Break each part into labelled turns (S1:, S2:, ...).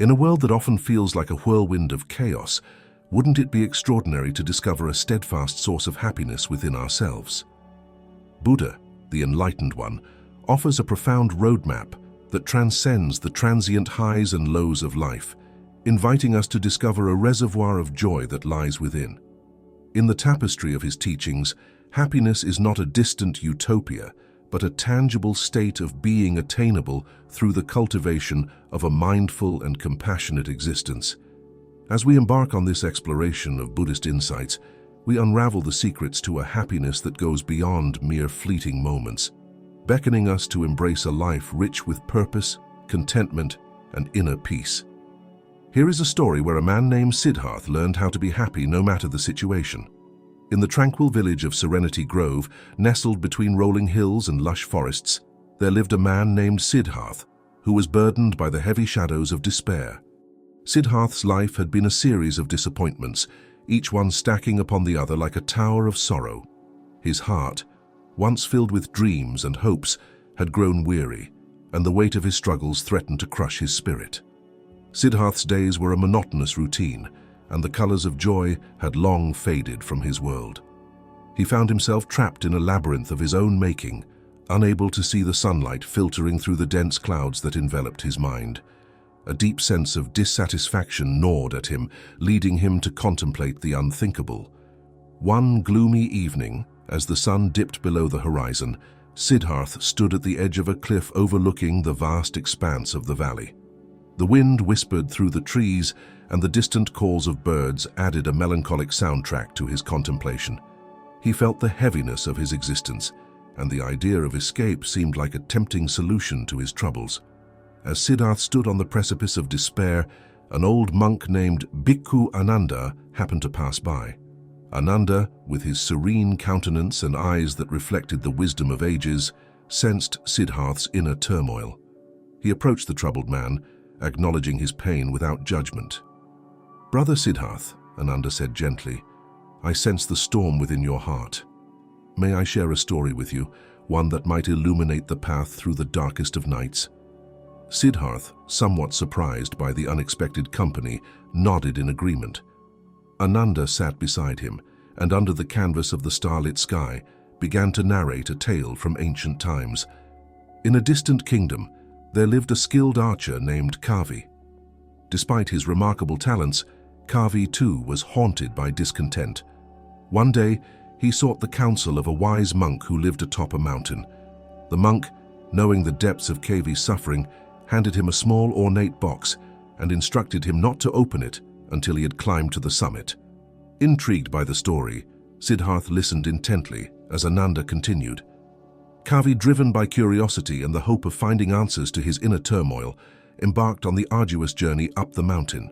S1: In a world that often feels like a whirlwind of chaos, wouldn't it be extraordinary to discover a steadfast source of happiness within ourselves? Buddha, the enlightened one, offers a profound roadmap that transcends the transient highs and lows of life, inviting us to discover a reservoir of joy that lies within. In the tapestry of his teachings, happiness is not a distant utopia, but a tangible state of being attainable through the cultivation of a mindful and compassionate existence. As we embark on this exploration of Buddhist insights, we unravel the secrets to a happiness that goes beyond mere fleeting moments, beckoning us to embrace a life rich with purpose, contentment, and inner peace. Here is a story where a man named Sidharth learned how to be happy no matter the situation. In the tranquil village of Serenity Grove, nestled between rolling hills and lush forests, there lived a man named Sidharth, who was burdened by the heavy shadows of despair. Sidharth's life had been a series of disappointments, each one stacking upon the other like a tower of sorrow. His heart, once filled with dreams and hopes, had grown weary, and the weight of his struggles threatened to crush his spirit. Sidharth's days were a monotonous routine, and the colors of joy had long faded from his world. He found himself trapped in a labyrinth of his own making, unable to see the sunlight filtering through the dense clouds that enveloped his mind. A deep sense of dissatisfaction gnawed at him, leading him to contemplate the unthinkable. One gloomy evening, as the sun dipped below the horizon, Sidharth stood at the edge of a cliff overlooking the vast expanse of the valley. The wind whispered through the trees, and the distant calls of birds added a melancholic soundtrack to his contemplation. He felt the heaviness of his existence, and the idea of escape seemed like a tempting solution to his troubles. As Sidharth stood on the precipice of despair, an old monk named Bhikkhu Ananda happened to pass by. Ananda, with his serene countenance and eyes that reflected the wisdom of ages, sensed Sidharth's inner turmoil. He approached the troubled man, acknowledging his pain without judgment. "Brother Sidharth," Ananda said gently, "I sense the storm within your heart. May I share a story with you, one that might illuminate the path through the darkest of nights?" Sidharth, somewhat surprised by the unexpected company, nodded in agreement. Ananda sat beside him, and under the canvas of the starlit sky, began to narrate a tale from ancient times. In a distant kingdom, there lived a skilled archer named Kavi. Despite his remarkable talents, Kavi too was haunted by discontent. One day, he sought the counsel of a wise monk who lived atop a mountain. The monk, knowing the depths of Kavi's suffering, handed him a small ornate box and instructed him not to open it until he had climbed to the summit. Intrigued by the story, Sidharth listened intently as Ananda continued. Kavi, driven by curiosity and the hope of finding answers to his inner turmoil, embarked on the arduous journey up the mountain.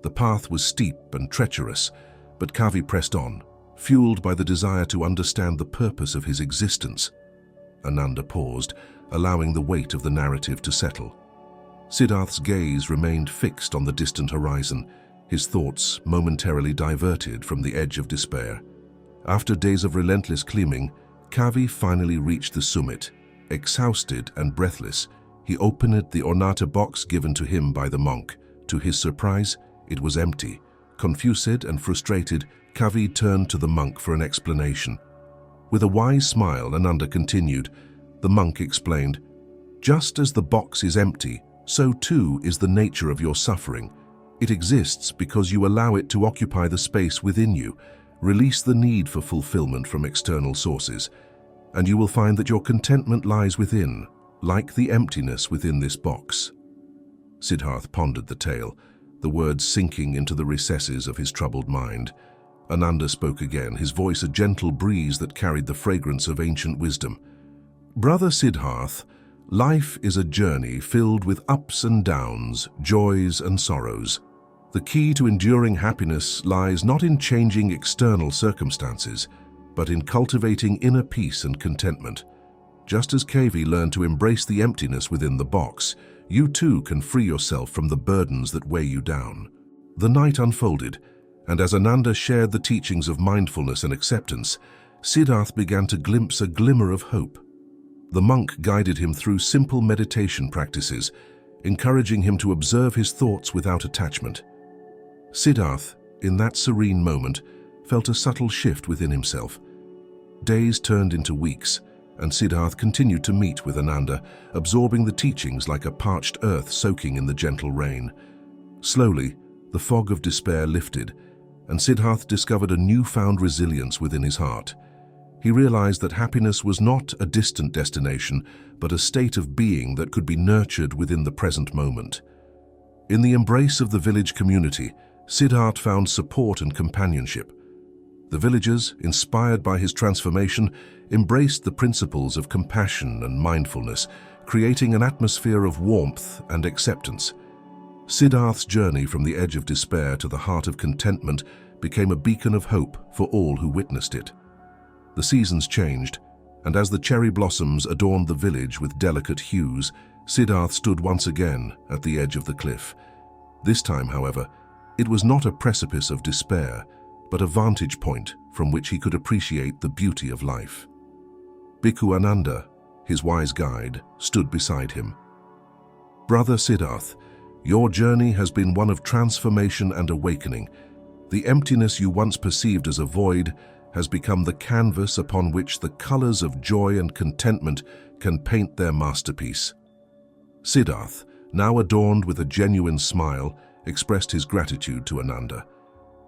S1: The path was steep and treacherous, but Kavi pressed on, fueled by the desire to understand the purpose of his existence. Ananda paused, allowing the weight of the narrative to settle. Sidharth's gaze remained fixed on the distant horizon, his thoughts momentarily diverted from the edge of despair. After days of relentless climbing, Kavi finally reached the summit. Exhausted and breathless, he opened the ornate box given to him by the monk. To his surprise, it was empty. Confused and frustrated, Kavi turned to the monk for an explanation. With a wise smile, Ananda continued. The monk explained, "Just as the box is empty, so too is the nature of your suffering. It exists because you allow it to occupy the space within you. Release the need for fulfillment from external sources, and you will find that your contentment lies within, like the emptiness within this box." Sidharth pondered the tale, the words sinking into the recesses of his troubled mind. Ananda spoke again, his voice a gentle breeze that carried the fragrance of ancient wisdom. "Brother Sidharth, life is a journey filled with ups and downs, joys and sorrows. The key to enduring happiness lies not in changing external circumstances, but in cultivating inner peace and contentment. Just as Kavi learned to embrace the emptiness within the box, you too can free yourself from the burdens that weigh you down." The night unfolded, and as Ananda shared the teachings of mindfulness and acceptance, Sidharth began to glimpse a glimmer of hope. The monk guided him through simple meditation practices, encouraging him to observe his thoughts without attachment. Sidharth, in that serene moment, felt a subtle shift within himself. Days turned into weeks, and Sidharth continued to meet with Ananda, absorbing the teachings like a parched earth soaking in the gentle rain. Slowly, the fog of despair lifted, and Sidharth discovered a newfound resilience within his heart. He realized that happiness was not a distant destination, but a state of being that could be nurtured within the present moment. In the embrace of the village community, Sidharth found support and companionship. The villagers, inspired by his transformation, embraced the principles of compassion and mindfulness, creating an atmosphere of warmth and acceptance. Sidharth's journey from the edge of despair to the heart of contentment became a beacon of hope for all who witnessed it. The seasons changed, and as the cherry blossoms adorned the village with delicate hues, Sidharth stood once again at the edge of the cliff. This time, however, it was not a precipice of despair, but a vantage point from which he could appreciate the beauty of life. Bhikkhu Ananda, his wise guide, stood beside him. "Brother Sidharth, your journey has been one of transformation and awakening. The emptiness you once perceived as a void has become the canvas upon which the colors of joy and contentment can paint their masterpiece." Sidharth, now adorned with a genuine smile, expressed his gratitude to Ananda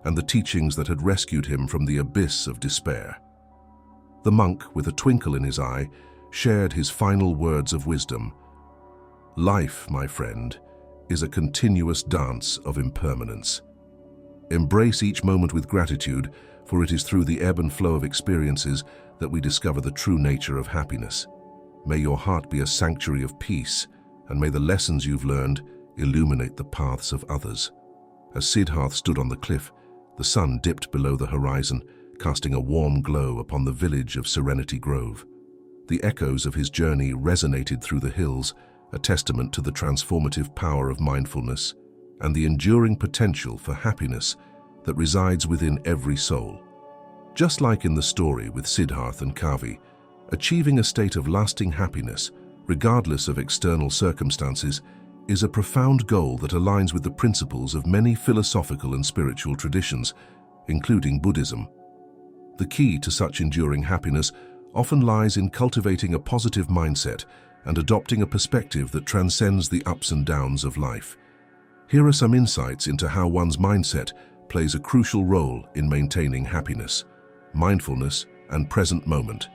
S1: and the teachings that had rescued him from the abyss of despair. The monk, with a twinkle in his eye, shared his final words of wisdom. "Life, my friend, is a continuous dance of impermanence. Embrace each moment with gratitude, for it is through the ebb and flow of experiences that we discover the true nature of happiness. May your heart be a sanctuary of peace, and may the lessons you've learned illuminate the paths of others." As Sidharth stood on the cliff, the sun dipped below the horizon, casting a warm glow upon the village of Serenity Grove. The echoes of his journey resonated through the hills, a testament to the transformative power of mindfulness and the enduring potential for happiness that resides within every soul. Just like in the story with Sidharth and Kavi, achieving a state of lasting happiness, regardless of external circumstances, is a profound goal that aligns with the principles of many philosophical and spiritual traditions, including Buddhism. The key to such enduring happiness often lies in cultivating a positive mindset and adopting a perspective that transcends the ups and downs of life. Here are some insights into how one's mindset plays a crucial role in maintaining happiness: mindfulness and present moment,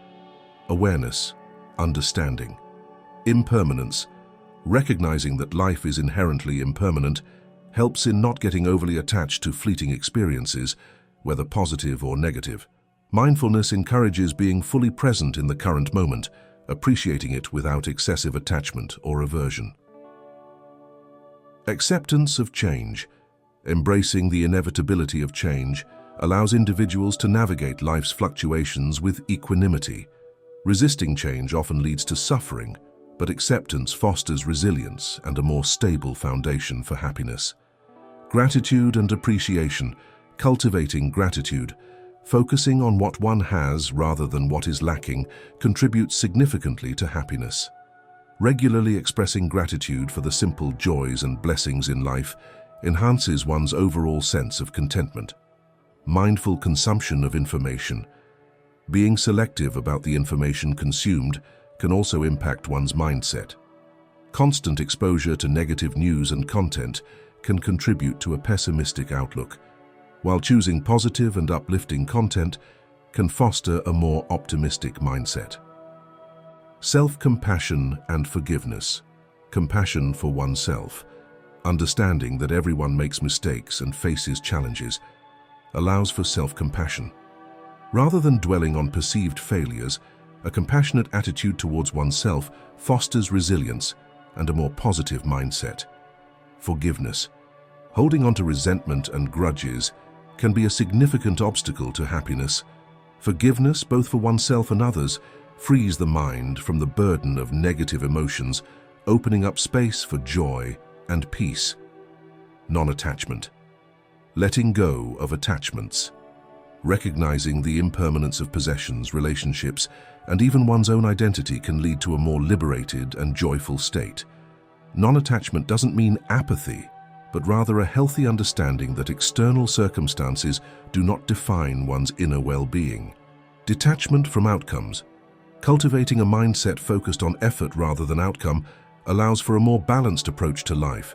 S1: awareness, understanding, impermanence. Recognizing that life is inherently impermanent helps in not getting overly attached to fleeting experiences, whether positive or negative. Mindfulness encourages being fully present in the current moment, appreciating it without excessive attachment or aversion. Acceptance of change. Embracing the inevitability of change allows individuals to navigate life's fluctuations with equanimity. Resisting change often leads to suffering, but acceptance fosters resilience and a more stable foundation for happiness. Gratitude and appreciation. Cultivating gratitude, focusing on what one has rather than what is lacking, contributes significantly to happiness. Regularly expressing gratitude for the simple joys and blessings in life enhances one's overall sense of contentment. Mindful consumption of information. Being selective about the information consumed can also impact one's mindset. Constant exposure to negative news and content can contribute to a pessimistic outlook, while choosing positive and uplifting content can foster a more optimistic mindset. Self-compassion and forgiveness. Compassion for oneself, understanding that everyone makes mistakes and faces challenges, allows for self-compassion. Rather than dwelling on perceived failures, a compassionate attitude towards oneself fosters resilience and a more positive mindset. Forgiveness. Holding on to resentment and grudges can be a significant obstacle to happiness. Forgiveness, both for oneself and others, frees the mind from the burden of negative emotions, opening up space for joy and peace. Non-attachment. Letting go of attachments. Recognizing the impermanence of possessions, relationships, and even one's own identity can lead to a more liberated and joyful state. Non-attachment doesn't mean apathy, but rather a healthy understanding that external circumstances do not define one's inner well-being. Detachment from outcomes. Cultivating a mindset focused on effort rather than outcome allows for a more balanced approach to life.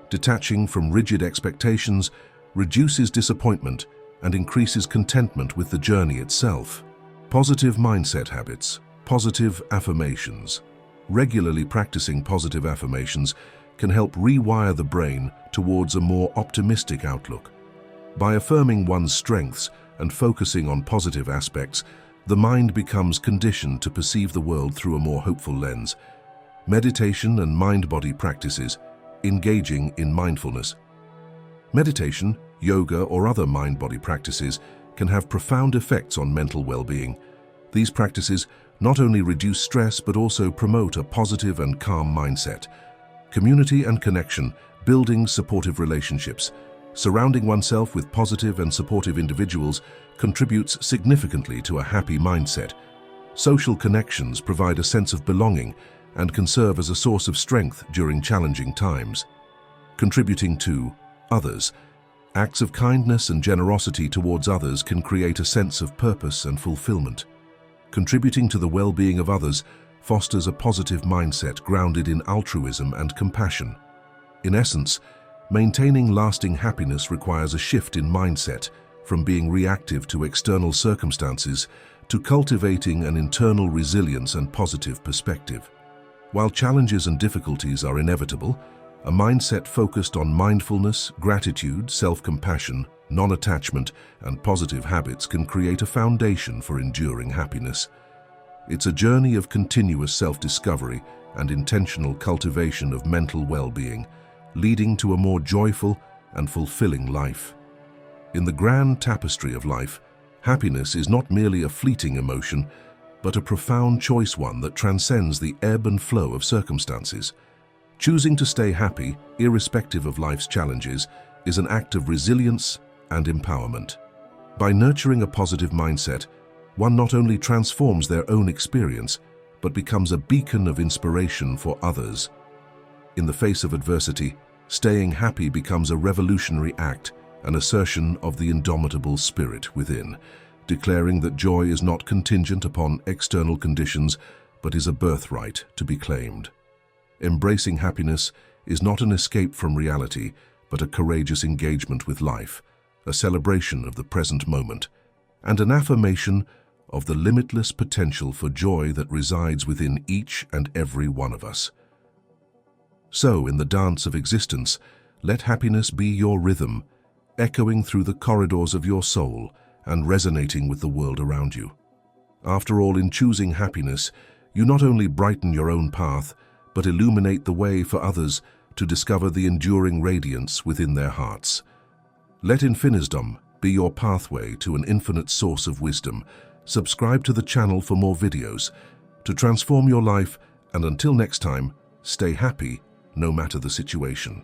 S1: Detaching from rigid expectations reduces disappointment and increases contentment with the journey itself. Positive mindset habits. Positive affirmations. Regularly practicing positive affirmations can help rewire the brain towards a more optimistic outlook. By affirming one's strengths and focusing on positive aspects, the mind becomes conditioned to perceive the world through a more hopeful lens. Meditation and mind-body practices. Engaging in mindfulness. Meditation, yoga, or other mind-body practices can have profound effects on mental well-being. These practices not only reduce stress but also promote a positive and calm mindset. Community and connection, building supportive relationships. Surrounding oneself with positive and supportive individuals contributes significantly to a happy mindset. Social connections provide a sense of belonging and can serve as a source of strength during challenging times. Contributing to others. Acts of kindness and generosity towards others can create a sense of purpose and fulfillment. Contributing to the well-being of others fosters a positive mindset grounded in altruism and compassion. In essence, maintaining lasting happiness requires a shift in mindset from being reactive to external circumstances to cultivating an internal resilience and positive perspective. While challenges and difficulties are inevitable, a mindset focused on mindfulness, gratitude, self-compassion, non-attachment, and positive habits can create a foundation for enduring happiness. It's a journey of continuous self-discovery and intentional cultivation of mental well-being, leading to a more joyful and fulfilling life. In the grand tapestry of life, happiness is not merely a fleeting emotion, but a profound choice, one that transcends the ebb and flow of circumstances. Choosing to stay happy, irrespective of life's challenges, is an act of resilience and empowerment. By nurturing a positive mindset, one not only transforms their own experience, but becomes a beacon of inspiration for others. In the face of adversity, staying happy becomes a revolutionary act, an assertion of the indomitable spirit within, declaring that joy is not contingent upon external conditions, but is a birthright to be claimed. Embracing happiness is not an escape from reality, but a courageous engagement with life, a celebration of the present moment, and an affirmation of the limitless potential for joy that resides within each and every one of us. So, in the dance of existence, let happiness be your rhythm, echoing through the corridors of your soul and resonating with the world around you. After all, in choosing happiness, you not only brighten your own path, but illuminate the way for others to discover the enduring radiance within their hearts. Let infinisdom be your pathway to an infinite source of wisdom. Subscribe to the channel for more videos to transform your life, and until next time, stay happy no matter the situation.